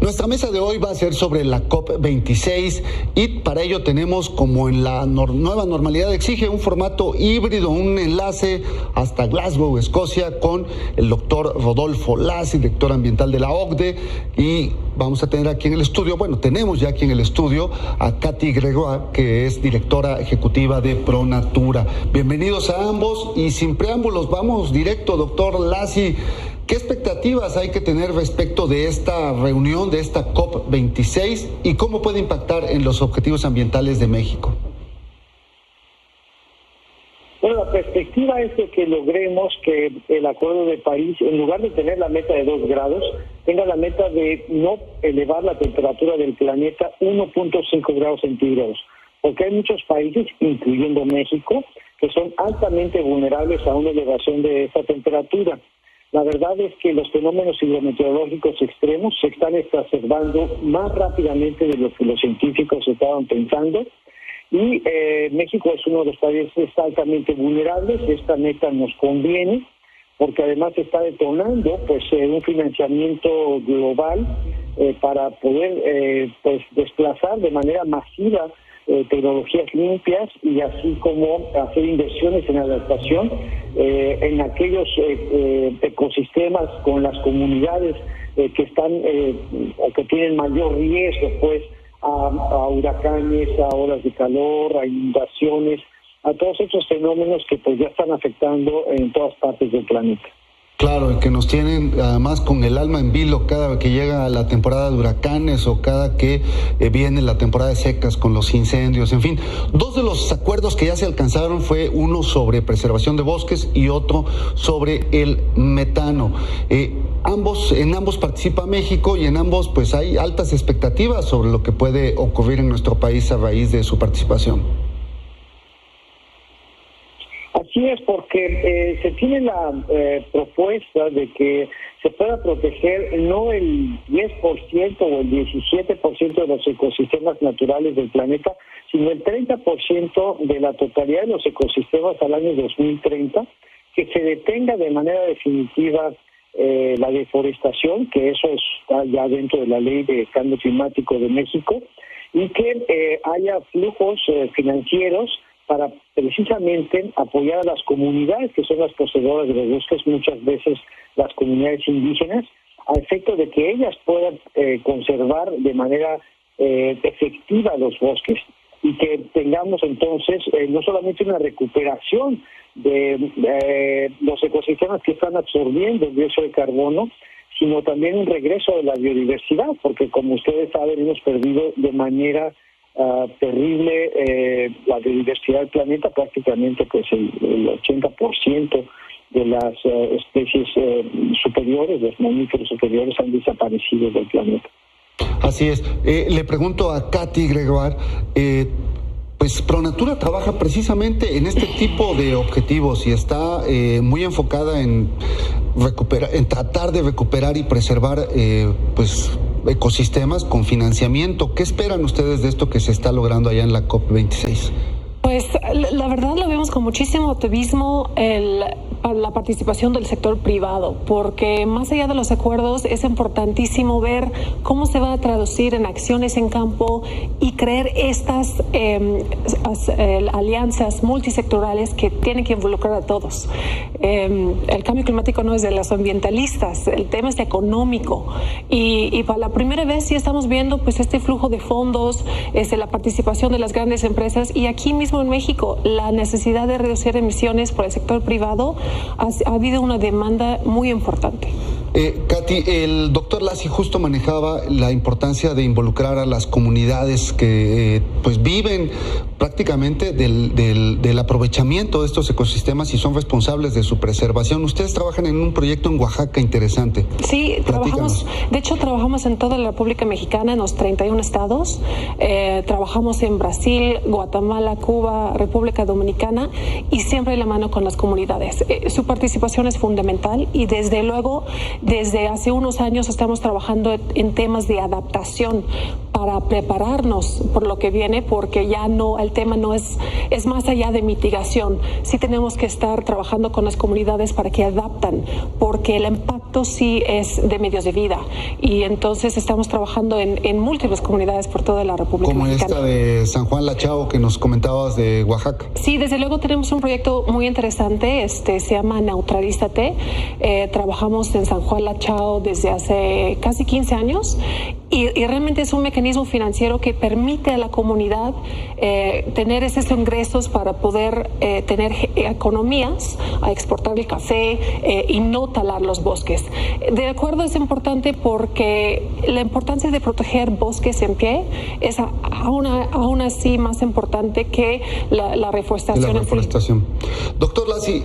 Nuestra mesa de hoy va a ser sobre la COP26 y para ello tenemos, como en la nueva normalidad exige, un formato híbrido, un enlace hasta Glasgow, Escocia, con el doctor Rodolfo Lasi, director ambiental de la OCDE, y vamos a tener aquí en el estudio, tenemos ya aquí en el estudio a Katy Gregoire, que es directora ejecutiva de ProNatura. Bienvenidos a ambos y sin preámbulos, vamos directo, doctor Lasi. ¿Qué expectativas hay que tener respecto de esta reunión, de esta COP26 y cómo puede impactar en los objetivos ambientales de México? Bueno, la perspectiva es de que logremos que el Acuerdo de París, en lugar de tener la meta de 2 grados, tenga la meta de no elevar la temperatura del planeta 1.5 grados centígrados. Porque hay muchos países, incluyendo México, que son altamente vulnerables a una elevación de esa temperatura. La verdad es que los fenómenos hidrometeorológicos extremos se están exacerbando más rápidamente de lo que los científicos estaban pensando y México es uno de los países altamente vulnerables. Esta meta nos conviene porque además está detonando un financiamiento global para poder desplazar de manera masiva tecnologías limpias y así como hacer inversiones en adaptación en aquellos ecosistemas con las comunidades que están o que tienen mayor riesgo a huracanes, a olas de calor, a inundaciones, a todos estos fenómenos que ya están afectando en todas partes del planeta. Claro, y que nos tienen además con el alma en vilo cada vez que llega la temporada de huracanes o cada que viene la temporada de secas con los incendios, en fin. 2 de los acuerdos que ya se alcanzaron fue uno sobre preservación de bosques y otro sobre el metano. En ambos participa México y en ambos hay altas expectativas sobre lo que puede ocurrir en nuestro país a raíz de su participación. Así es, porque se tiene la propuesta de que se pueda proteger no el 10% o el 17% de los ecosistemas naturales del planeta, sino el 30% de la totalidad de los ecosistemas al año 2030, que se detenga de manera definitiva la deforestación, que eso está ya dentro de la Ley de Cambio Climático de México, y que haya flujos financieros para precisamente apoyar a las comunidades que son las poseedoras de los bosques, muchas veces las comunidades indígenas, a efecto de que ellas puedan conservar de manera efectiva los bosques y que tengamos entonces no solamente una recuperación de los ecosistemas que están absorbiendo el dióxido de carbono, sino también un regreso de la biodiversidad, porque como ustedes saben hemos perdido de manera terrible la biodiversidad del planeta. Prácticamente el 80% de las especies superiores, los mamíferos superiores, han desaparecido del planeta. Así es. Le pregunto a Katy Gregoire, ProNatura trabaja precisamente en este tipo de objetivos y está muy enfocada en tratar de recuperar y preservar ecosistemas con financiamiento. ¿Qué esperan ustedes de esto que se está logrando allá en la COP26? Pues la verdad lo vemos con muchísimo optimismo la participación del sector privado, porque más allá de los acuerdos es importantísimo ver cómo se va a traducir en acciones en campo y crear estas alianzas multisectorales que tienen que involucrar a todos. El cambio climático no es de los ambientalistas, el tema es económico y para la primera vez sí estamos viendo este flujo de fondos, la participación de las grandes empresas y aquí mismo en México la necesidad de reducir emisiones por el sector privado ha habido una demanda muy importante. Katy, el doctor Lasi justo manejaba la importancia de involucrar a las comunidades que viven prácticamente del aprovechamiento de estos ecosistemas y son responsables de su preservación. Ustedes trabajan en un proyecto en Oaxaca interesante. Sí, trabajamos en toda la República Mexicana, en los 31 estados. Trabajamos en Brasil, Guatemala, Cuba, República Dominicana y siempre de la mano con las comunidades. Su participación es fundamental y desde luego desde hace unos años estamos trabajando en temas de adaptación para prepararnos por lo que viene, porque ya no, el tema no es más allá de mitigación. Sí tenemos que estar trabajando con las comunidades para que adaptan, porque el impacto sí es de medios de vida, y entonces estamos trabajando en múltiples comunidades por toda la República Mexicana. Como esta de San Juan La Chao que nos comentabas de Oaxaca. Sí, desde luego tenemos un proyecto muy interesante, se llama Neutralízate. Trabajamos en San Juan La Chao desde hace casi 15 años y realmente es un mecanismo financiero que permite a la comunidad tener esos ingresos para poder tener economías, a exportar el café y no talar los bosques. De acuerdo, es importante porque la importancia de proteger bosques en pie es aún así más importante que la reforestación. Doctor Lassi,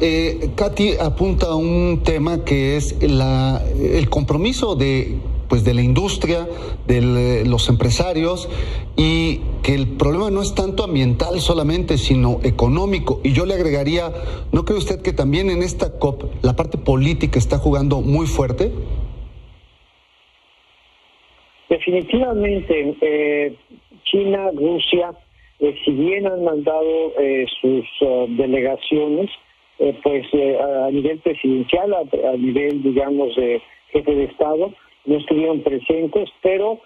Katy apunta a un tema que es el compromiso de la industria, de los empresarios, y que el problema no es tanto ambiental solamente, sino económico. Y yo le agregaría, ¿no cree usted que también en esta COP la parte política está jugando muy fuerte? Definitivamente, China, Rusia, si bien han mandado sus delegaciones, a nivel presidencial, a nivel, digamos, de jefe de Estado, no estuvieron presentes, pero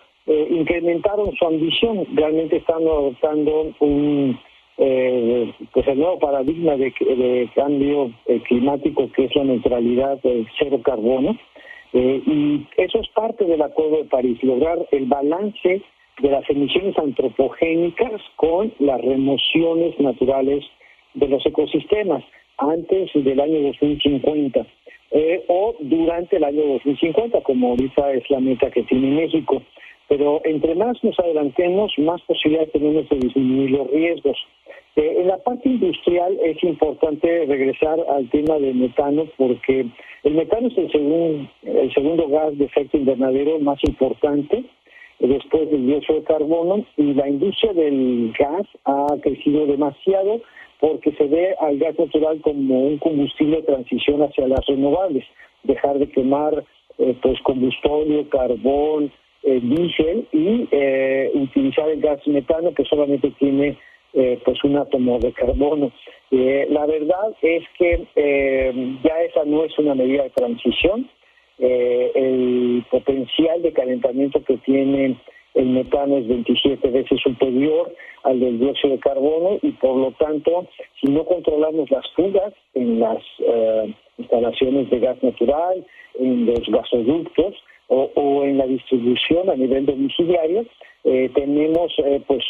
incrementaron su ambición. Realmente están adoptando el nuevo paradigma de cambio climático, que es la neutralidad cero carbono, y eso es parte del Acuerdo de París, lograr el balance de las emisiones antropogénicas con las remociones naturales de los ecosistemas antes del año 2050 o durante el año 2050, como ahorita es la meta que tiene México. Pero entre más nos adelantemos, más posibilidades tenemos de disminuir los riesgos. En la parte industrial es importante regresar al tema del metano, porque el metano es el segundo gas de efecto invernadero más importante después del dióxido de carbono, y la industria del gas ha crecido demasiado porque se ve al gas natural como un combustible de transición hacia las renovables, dejar de quemar combustóleo, carbón, diésel, y utilizar el gas metano, que solamente tiene un átomo de carbono. La verdad es que ya esa no es una medida de transición. El potencial de calentamiento que tiene el metano es 27 veces superior al del dióxido de carbono, y por lo tanto, si no controlamos las fugas en las instalaciones de gas natural, en los gasoductos o en la distribución a nivel domiciliario, tenemos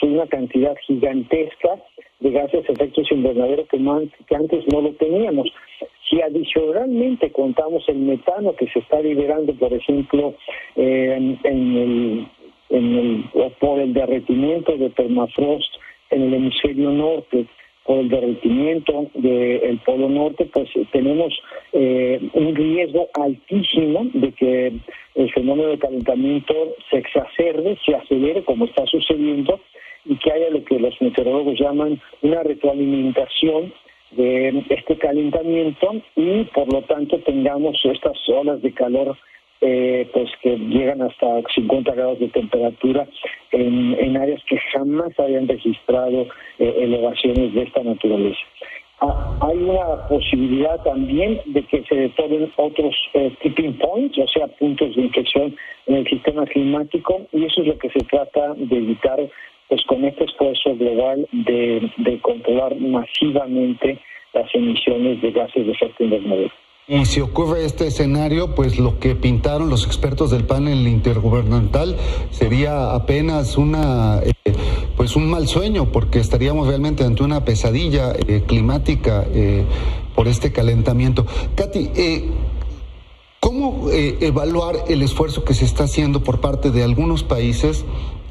una cantidad gigantesca de gases de efecto invernadero que antes no lo teníamos. Si adicionalmente contamos el metano que se está liberando, por ejemplo, por el derretimiento de permafrost en el hemisferio norte, por el derretimiento del Polo Norte, pues tenemos un riesgo altísimo de que el fenómeno de calentamiento se exacerbe, se acelere, como está sucediendo, y que haya lo que los meteorólogos llaman una retroalimentación de este calentamiento, y por lo tanto tengamos estas olas de calor que llegan hasta 50 grados de temperatura en áreas que jamás habían registrado elevaciones de esta naturaleza. Hay una posibilidad también de que se detonen otros tipping points, o sea, puntos de inflexión en el sistema climático, y eso es lo que se trata de evitar con este esfuerzo global de controlar masivamente las emisiones de gases de efecto invernadero. Y si ocurre este escenario, pues lo que pintaron los expertos del panel intergubernamental sería apenas un mal sueño, porque estaríamos realmente ante una pesadilla climática por este calentamiento. Katy, ¿cómo evaluar el esfuerzo que se está haciendo por parte de algunos países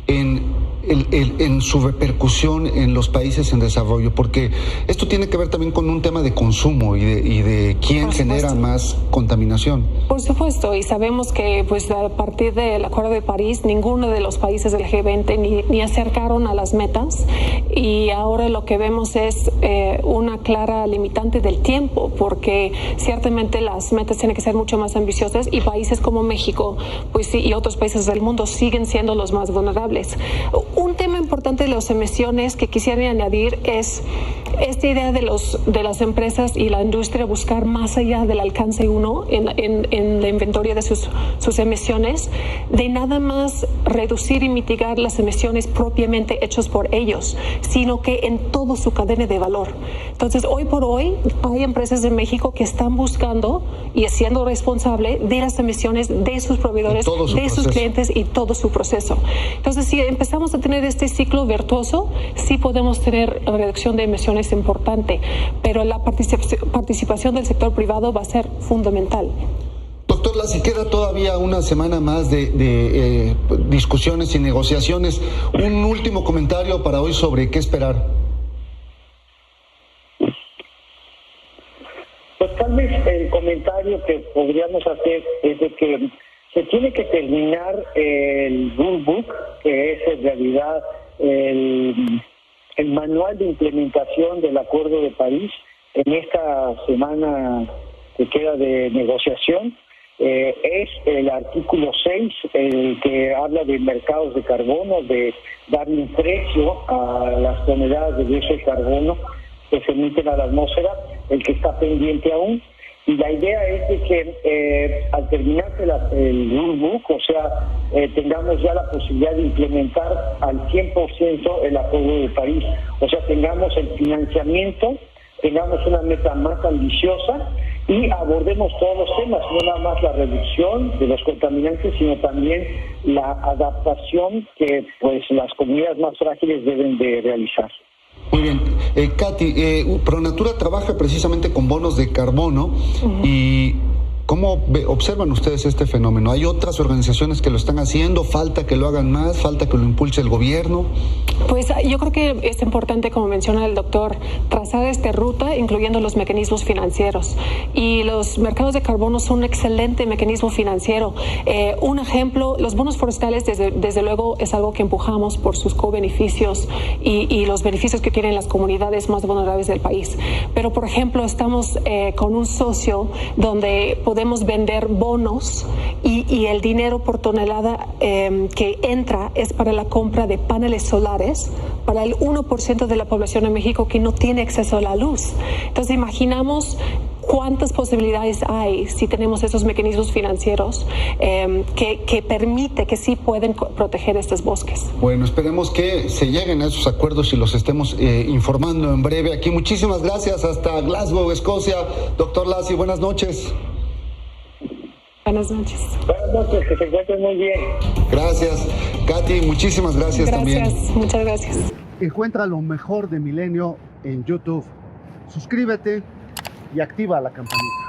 en su repercusión en los países en desarrollo? Porque esto tiene que ver también con un tema de consumo y de quién genera más contaminación. Por supuesto, y sabemos que a partir del Acuerdo de París, ninguno de los países del G20 ni acercaron a las metas, y ahora lo que vemos es una clara limitante del tiempo, porque ciertamente las metas tienen que ser mucho más ambiciosas y países como México, pues sí, y otros países del mundo siguen siendo los más vulnerables. Un tema importante de las emisiones que quisiera añadir es esta idea de las empresas y la industria buscar más allá del alcance uno en la inventario de sus emisiones, de nada más reducir y mitigar las emisiones propiamente hechas por ellos, sino que en toda su cadena de valor. Entonces, hoy por hoy hay empresas de México que están buscando y siendo responsable de las emisiones de sus proveedores, de sus clientes y todo su proceso. Entonces, si empezamos a tener este ciclo virtuoso, sí podemos tener reducción de emisiones importante, pero la participación del sector privado va a ser fundamental. Doctor Lassi, queda todavía una semana más de discusiones y negociaciones. Un último comentario para hoy sobre qué esperar. Pues tal vez el comentario que podríamos hacer es de que se tiene que terminar el Rule Book, que es en realidad el manual de implementación del Acuerdo de París, en esta semana que queda de negociación. Es el artículo 6, el que habla de mercados de carbono, de darle un precio a las toneladas de dióxido de carbono que se emiten a la atmósfera, el que está pendiente aún. Y la idea es de que al terminarse el Rule Book, o sea, tengamos ya la posibilidad de implementar al 100% el Acuerdo de París. O sea, tengamos el financiamiento, tengamos una meta más ambiciosa y abordemos todos los temas, no nada más la reducción de los contaminantes, sino también la adaptación que pues las comunidades más frágiles deben de realizar. Muy bien. Katy, Pronatura trabaja precisamente con bonos de carbono. Y ¿cómo observan ustedes este fenómeno? ¿Hay otras organizaciones que lo están haciendo? ¿Falta que lo hagan más? ¿Falta que lo impulse el gobierno? Pues yo creo que es importante, como menciona el doctor, trazar esta ruta, incluyendo los mecanismos financieros. Y los mercados de carbono son un excelente mecanismo financiero. Un ejemplo, los bonos forestales, desde luego, es algo que empujamos por sus co-beneficios y los beneficios que tienen las comunidades más vulnerables del país. Pero, por ejemplo, estamos con un socio donde podemos vender bonos y el dinero por tonelada que entra es para la compra de paneles solares para el 1% de la población en México que no tiene acceso a la luz. Entonces imaginamos cuántas posibilidades hay si tenemos esos mecanismos financieros que permite que sí pueden proteger estos bosques. Bueno, esperemos que se lleguen a esos acuerdos y los estemos informando en breve aquí. Muchísimas gracias. Hasta Glasgow, Escocia. Doctor Lassi, buenas noches. Buenas noches. Buenas noches, que se encuentren muy bien. Gracias. Katy, muchísimas gracias también. Muchas gracias. Encuentra lo mejor de Milenio en YouTube. Suscríbete y activa la campanita.